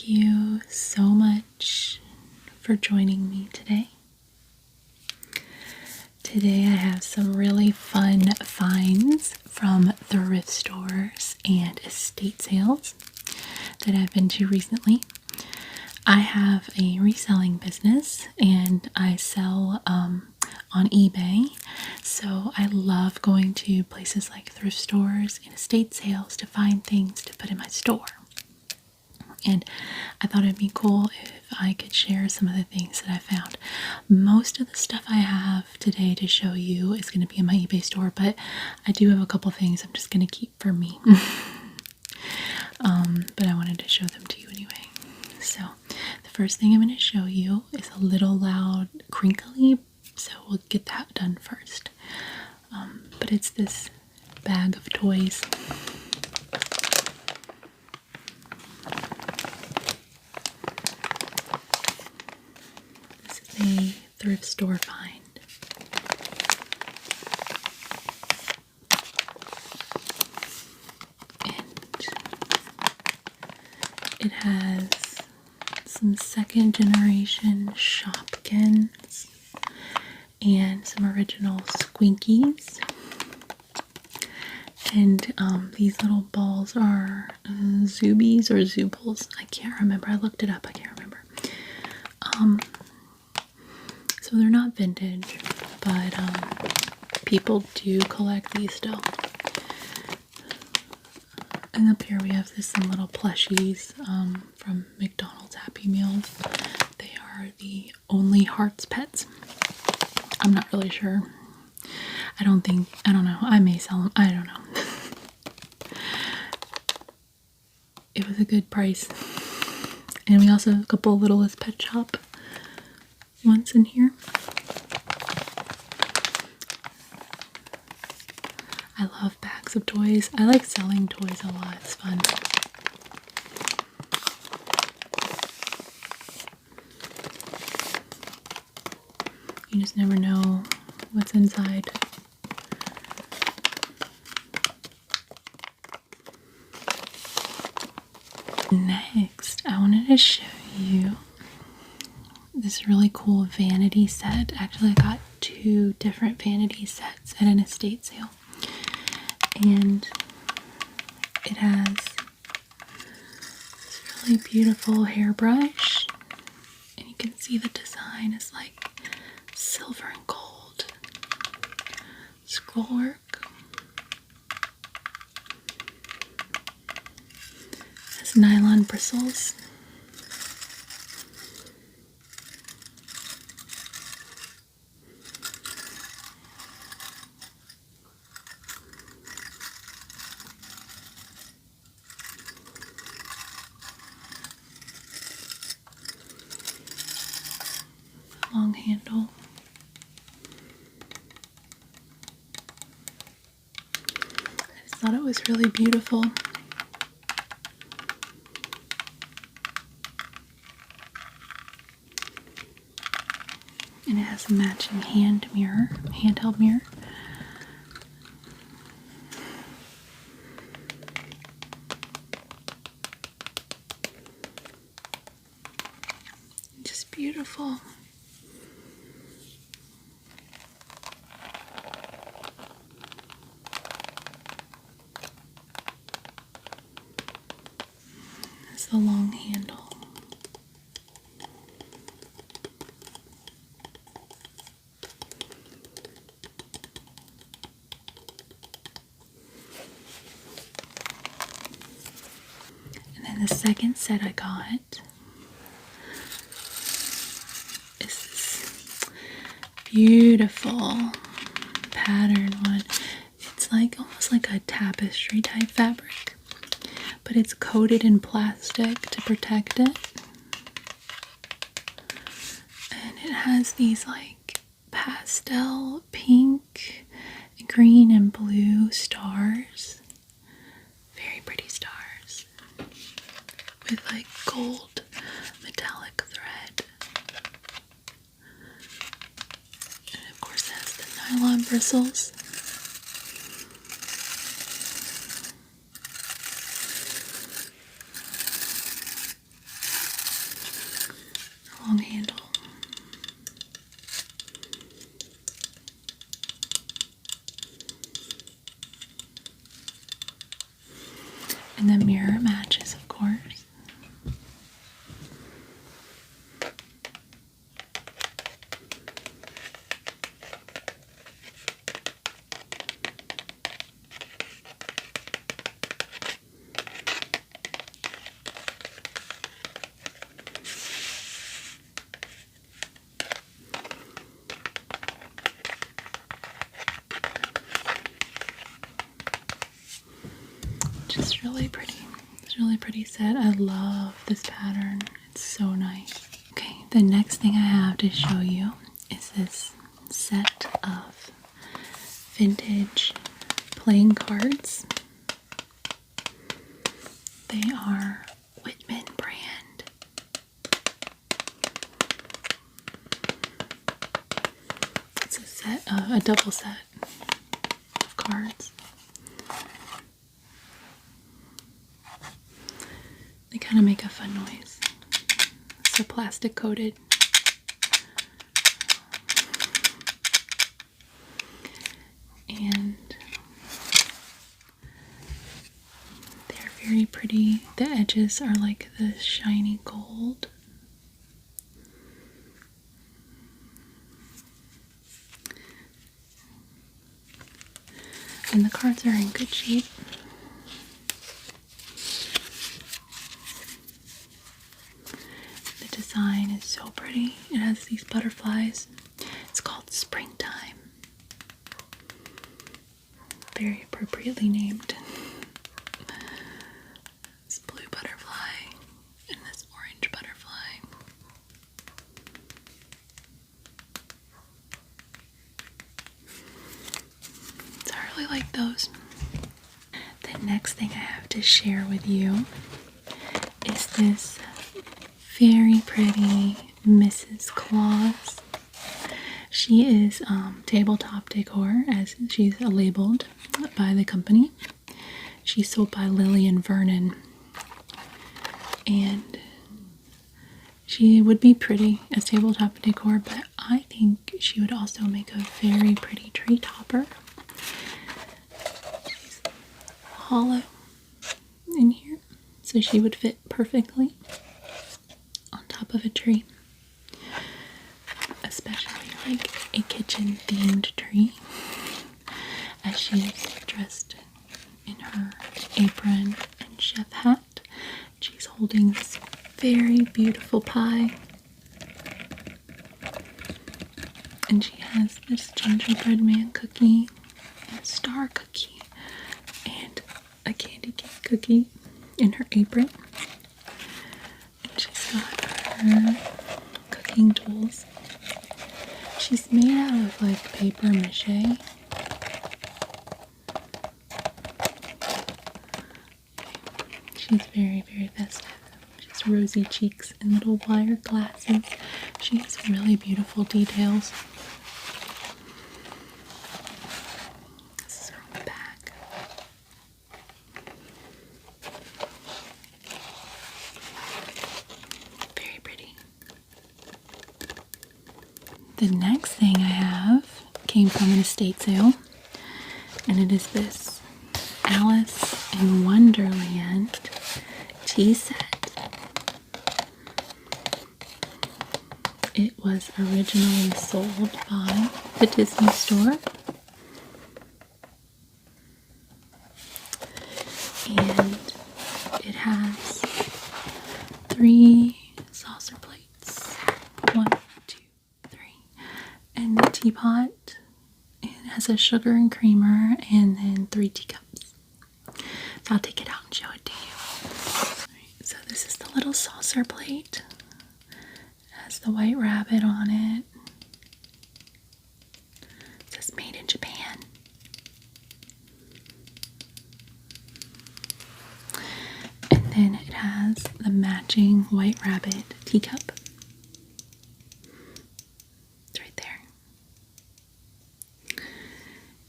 Thank you so much for joining me today. Today I have some really fun finds from thrift stores and estate sales that I've been to recently. I have a reselling business and I sell on eBay, so I love going to places like thrift stores and estate sales to find things to put in my store. And I thought it'd be cool if I could share some of the things that I found. Most of the stuff I have today to show you is going to be in my eBay store, but I do have a couple things I'm just going to keep for me. But I wanted to show them to you anyway. So the first thing I'm going to show you is a little loud crinkly, so we'll get that done first. But it's this bag of toys. This is a thrift store find. It has some second generation Shopkins and some original Squinkies. And these little balls are Zubies or Zoobles. I can't remember. I looked it up. I can't remember. So they're not vintage, but people do collect these still. And up here we have some little plushies from McDonald's Happy Meals. They are the only Hearts pets. I'm not really sure. I don't know. I may sell them. I don't know. It was a good price. And we also have a couple of Littlest Pet Shop ones in here. I love bags of toys. I like selling toys a lot. It's fun. You just never know what's inside. Next, I wanted to show you this really cool vanity set. Actually, I got 2 different vanity sets at an estate sale. And it has this really beautiful hairbrush. And you can see the design is like silver and gold scroll work. It has nylon bristles. Long handle. I just thought it was really beautiful. And it has a matching handheld mirror. Just beautiful. The long handle. And then the second set I got is this beautiful pattern one. It's like almost like a tapestry type fabric, but it's coated in plastic to protect it. And it has these like pastel pink, green, and blue stars. Very pretty stars. With like gold metallic thread. And of course it has the nylon bristles. And the mirror matches, of course. Just really pretty. It's a really pretty set. I love this pattern. It's so nice. Okay, the next thing I have to show you is this set of vintage playing cards. They are Whitman brand. It's a set, a double set of cards. They kind of make a fun noise. It's a plastic coated. And they're very pretty. The edges are like the shiny gold. And the cards are in good shape. The design is so pretty. It has these butterflies. It's called Springtime. Very appropriately named. This blue butterfly and this orange butterfly. So I really like those. The next thing I have to share with you is this very pretty Mrs. Claus. She is tabletop decor, as she's labeled by the company. She's sold by Lillian Vernon, and she would be pretty as tabletop decor, but I think she would also make a very pretty tree topper. She's hollow in here, so she would fit perfectly on top of a tree, especially like a kitchen themed tree, as she is dressed in her apron and chef hat. She's holding this very beautiful pie, and she has this gingerbread man cookie, and a star cookie, and a candy cane cookie in her apron. And she's got her cooking tools. She's made out of like paper mache. She's very, very festive. She has rosy cheeks and little wire glasses. She has really beautiful details. This is her on the back. Very pretty. The next thing I have came from an estate sale, and it is this Alice in Wonderland Tea Set. It was originally sold by the Disney Store, and it has 3 saucer plates. 1, 2, 3. And the teapot, it has a sugar and creamer, and then 3 teacups. So I'll take it out and show it to you. Right, so this is the little saucer plate. It has the white rabbit on it. It says made in Japan. And then it has the matching white rabbit teacup. It's right there.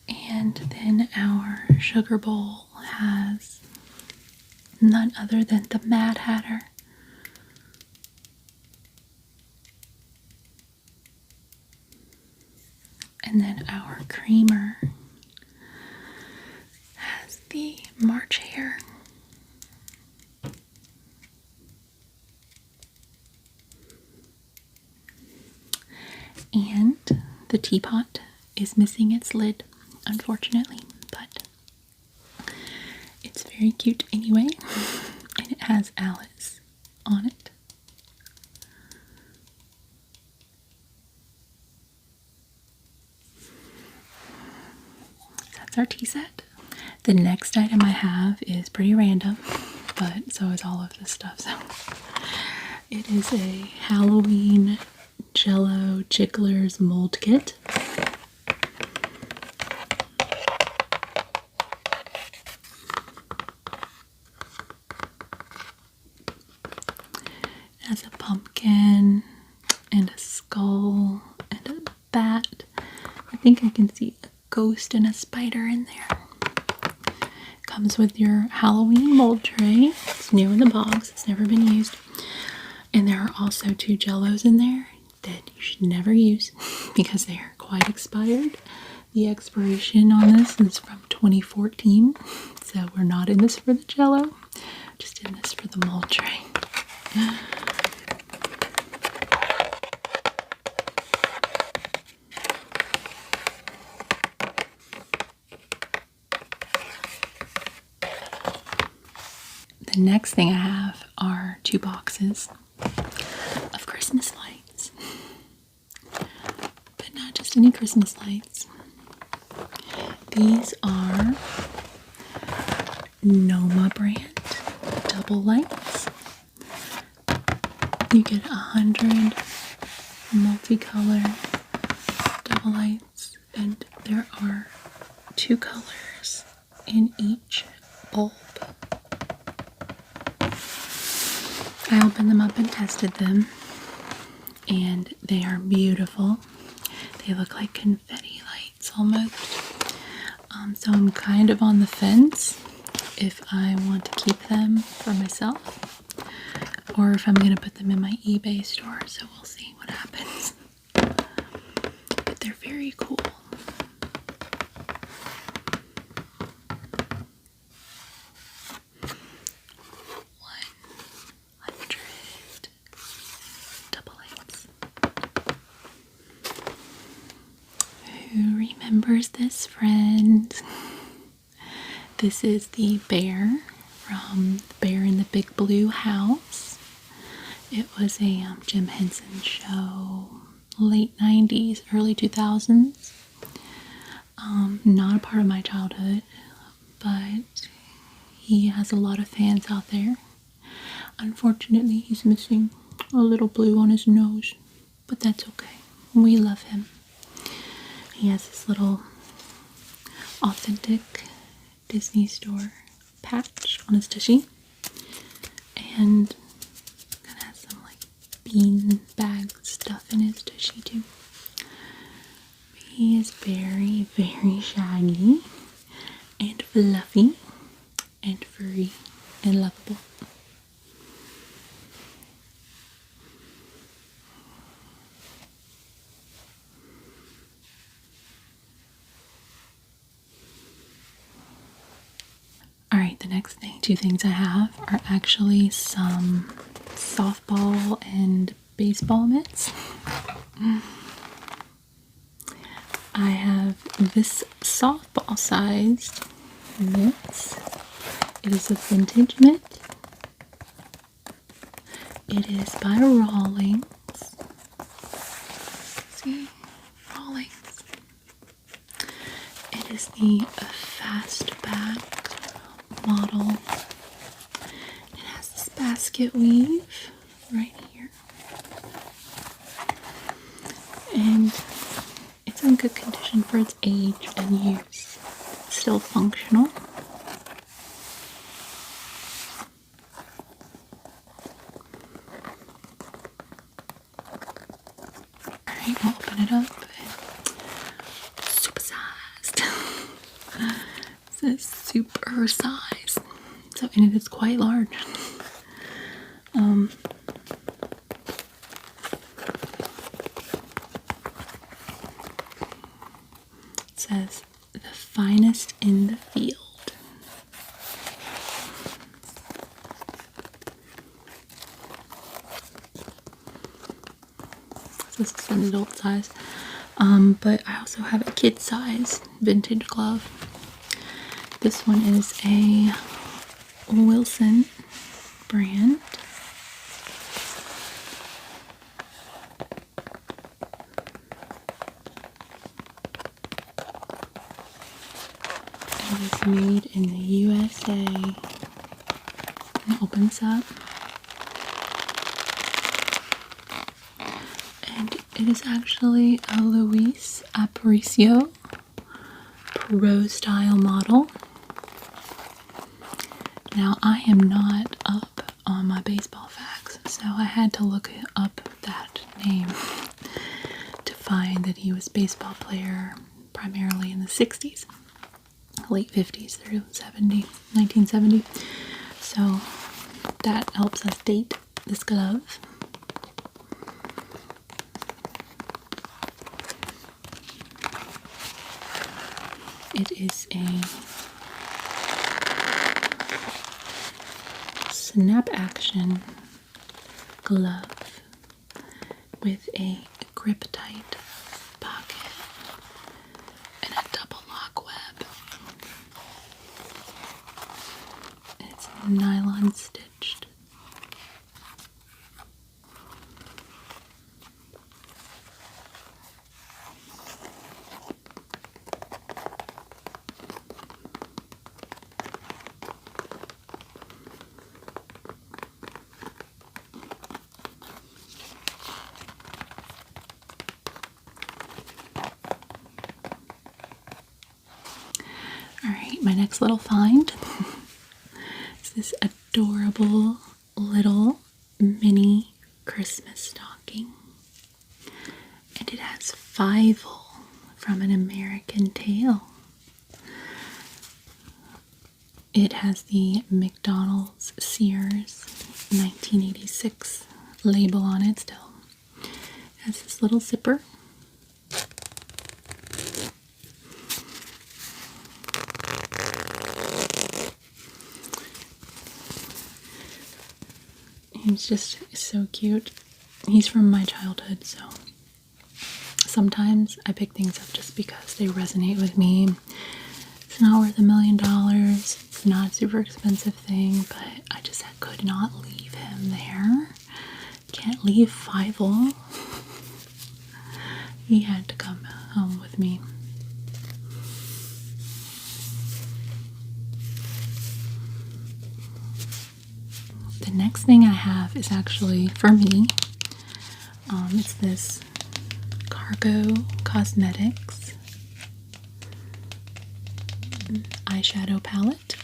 And then our sugar bowl has none other than the Mad Hatter. And then our creamer has the March Hare The teapot is missing its lid, unfortunately, but it's very cute anyway, and it has Alice on it. That's our tea set. The next item I have is pretty random, but so is all of this stuff. So it is a Halloween Jello Jigglers Mold Kit. It has a pumpkin and a skull and a bat. I think I can see a ghost and a spider in there. Comes with your Halloween mold tray. It's new in the box. It's never been used. And there are also 2 Jellos in there that you should never use because they are quite expired. The expiration on this is from 2014. So we're not in this for the Jello, just in this for the mold tray. The next thing I have are 2 boxes of Christmas lights. But not just any Christmas lights. These are Noma brand double lights. You get 100 multicolor double lights, and there are 2 colors in each bulb. I opened them up and tested them, and they are beautiful. They look like confetti lights almost. So I'm kind of on the fence if I want to keep them for myself or if I'm going to put them in my eBay store. So we'll see what happens. But they're very cool. Who remembers this, friend? This is the bear from The Bear in the Big Blue House. It was a Jim Henson show, late 90s, early 2000s. Not a part of my childhood, but he has a lot of fans out there. Unfortunately, he's missing a little blue on his nose, but that's okay. We love him. He has this little authentic Disney store patch on his tushy, and kind of has some like bean bag stuff in his tushy too. He is very, very shaggy and fluffy and furry and lovable. Alright, the next thing, 2 things I have are actually some softball and baseball mitts. I have this softball sized mitts. It is a vintage mitt. It is by Rawlings. See? Rawlings. It is the fastback model. It has this basket weave right here, and it's in good condition for its age and use. It's still functional. Alright, we'll open it up. Super sized. It says super size. So, and it is quite large. It says the finest in the field. So this is an adult size. But I also have a kid size vintage glove. This one is a Wilson brand. It is made in the USA. It opens up. And it is actually a Luis Aparicio Pro style model. Now, I am not up on my baseball facts, so I had to look up that name to find that he was a baseball player primarily in the 60s, late 50s through 1970. So that helps us date this glove. It is a snap action glove with a grip tight pocket and a double lock web. It's nylon stitched. Alright, my next little find is this adorable little mini Christmas stocking. And it has Fievel from An American Tail. It has the McDonald's Sears 1986 label on it still. It has this little zipper. He's just so cute. He's from my childhood, so sometimes I pick things up just because they resonate with me. It's not worth $1 million. It's not a super expensive thing, but I just could not leave him there. Can't leave Fievel. He had to come home with me. The next thing I have is actually for me. It's this Cargo Cosmetics eyeshadow palette.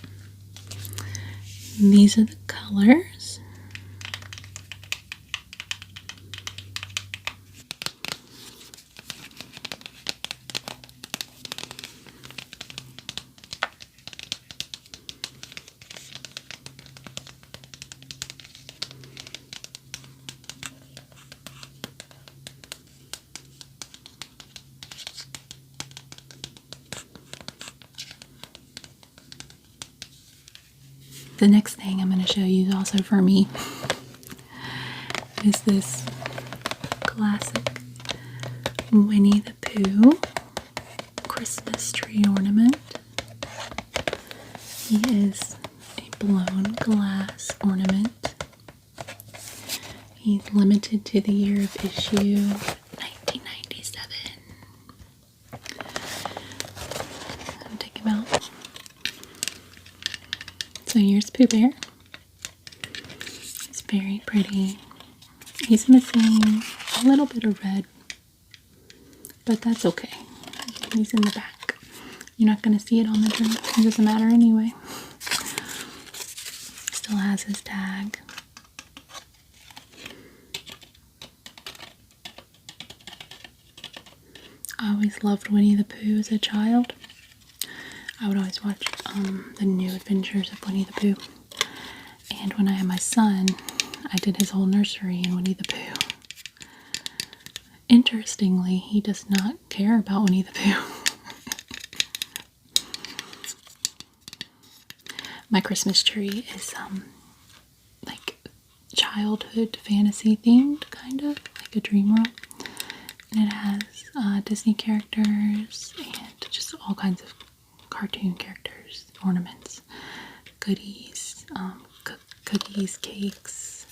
These are the colors. The next thing I'm going to show you is also for me. Is this classic Winnie the Pooh Christmas tree ornament. He is a blown glass ornament. He's limited to the year of issue 1997. I'll take him out. So here's Pooh Bear. He's very pretty. He's missing a little bit of red, but that's okay. He's in the back. You're not going to see it on the drink. It doesn't matter anyway. Still has his tag. I always loved Winnie the Pooh as a child. I would always watch the New Adventures of Winnie the Pooh. And when I had my son, I did his whole nursery in Winnie the Pooh. Interestingly, he does not care about Winnie the Pooh. My Christmas tree is like childhood fantasy themed, kind of like a dream world. And it has Disney characters and just all kinds of cartoon characters, ornaments, goodies, cookies, cakes,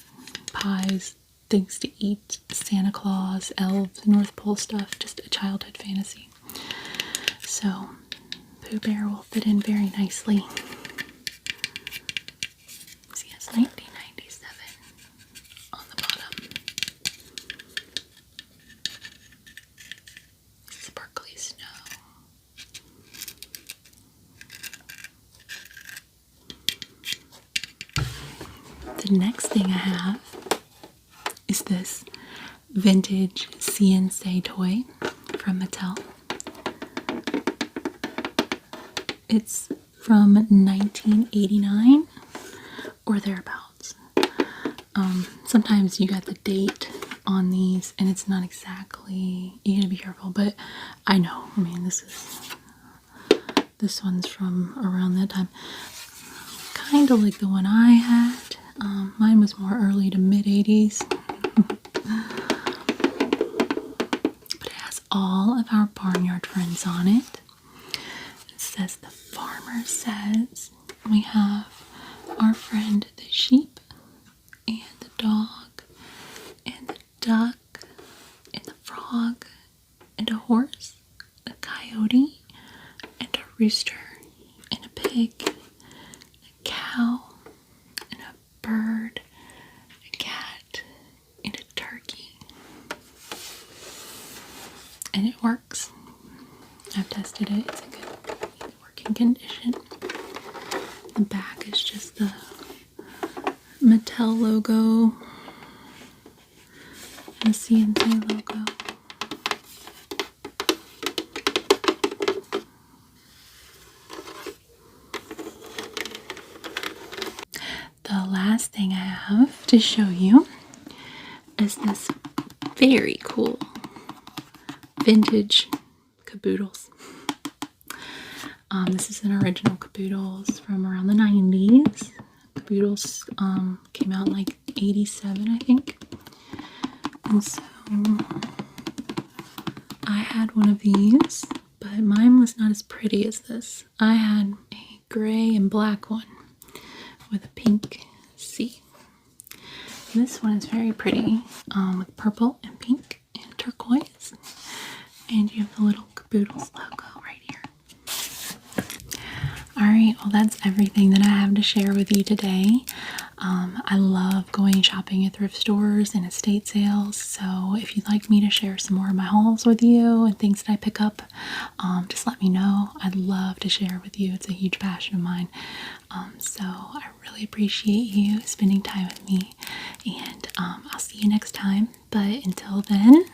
pies, things to eat, Santa Claus, elves, North Pole stuff, just a childhood fantasy. So Pooh Bear will fit in very nicely. See, it's 1997 on the bottom. Sparkly snow. The next thing I have is this vintage CNC toy from Mattel. It's from 1989 or thereabouts. Sometimes you got the date on these and it's not exactly, you gotta be careful, but I know, I mean, this one's from around that time. Kind of like the one I had. Mine was more early to mid 80s. But it has all of our barnyard friends on it. It says the farmer says. We have our friend the sheep and the dog and the duck and the frog and a horse, a coyote and a rooster and a pig, a cow and a bird, a cat and a turkey. And it works. I've tested it. It's a good working condition. The back is just the Mattel logo and the CNC logo. The last thing I have to show you is this very cool vintage Caboodles. This is an original Caboodles from around the 90s. Caboodles came out in like 87, I think. And so I had one of these, but mine was not as pretty as this. I had a gray and black one with a pink C. This one is very pretty, with purple and pink and turquoise. And you have the little Caboodles logo right here. Alright, well that's everything that I have to share with you today. I love going shopping at thrift stores and estate sales, so if you'd like me to share some more of my hauls with you and things that I pick up, just let me know. I'd love to share with you. It's a huge passion of mine. So I really appreciate you spending time with me, and I'll see you next time. But until then,